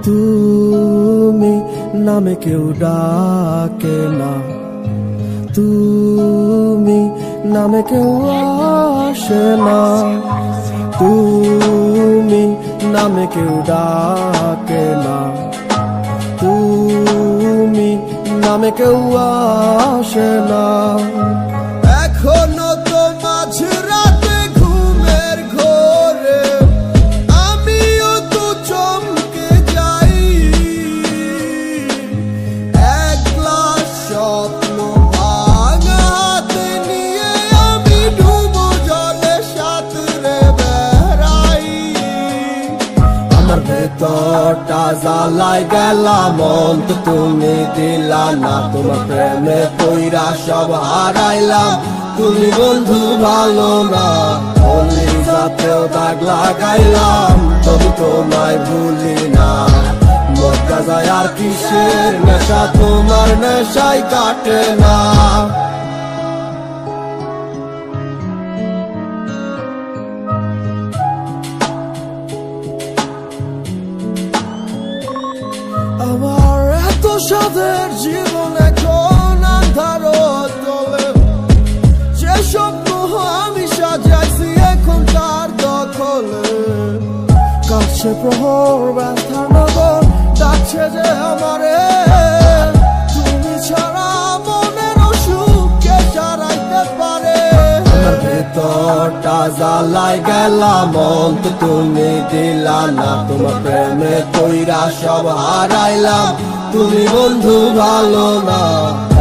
তুমি নামে কেউ ডাকে না, তুমি নামে কেউ আসে না, তুমি নামে কেউ ডাকে না, তুমি নামে কেউ আসে না। এখনো তো মাঝরাতে ঘুমের ঘোরে আমিও তো চমকে যাই, এক গ্লাস স্বপ্ন ভাঙাতে নিয়ে আমি ডুবো জলে সাঁতরে বেড়াই। আমার ভেতরটা জ্বালায় গেলাম, অন্ত তুমি দিলা না, তোমার প্রেমে পইরা সব হারাইলাম। তুমি বন্ধু ভালো না, অলি যাতেও দাগ লাগাইলাম, তবু তোমায় ভুলি না। মক্কা যায় আর কিসের নেশা, তোমার নেশাই কাটে না। আমার এত সাধের জীবন এখন আন্ধারো তলে, যে স্বপ্ন আমি সাজাইছি এখন তার দখলে। কাছে প্রহর ব্যথার নগর ডাকছে যে আমারে, তুমি ছাড়া মনের অসুখ কে সারাইতে পারে। আমার ভেতরটা জ্বালায় গেলাম, অন্ত তুমি দিলা না, তোমার প্রেমে কইরা সব হারাইলাম। তুমি বন্ধু ভালো না,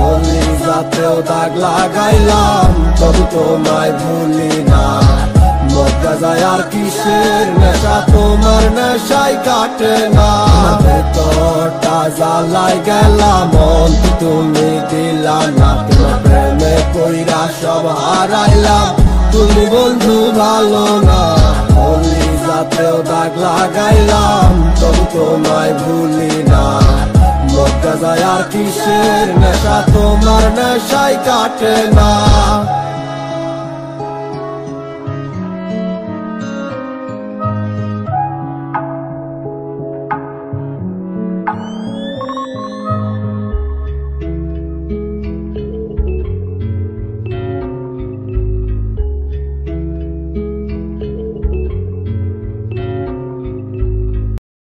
অলি যাতেও দাগ লাগাইলাম, তবু তোমায় ভুলি না। মক্কা যায় আর কিসের নেশা, তোমার নেশাই কাটে না। ভেতরটা জ্বালায় গেলাম, অন্ত তুমি দিলা না, তোমার প্রেমে কইরা সব হারাইলাম। তুমি বন্ধু ভালো না, অলি যাতেও দাগ লাগাইলাম, তবু তোমায় ভুলি না। মক্কা যায় আর কিসের নেশা, তোমার নেশাই কাটে না।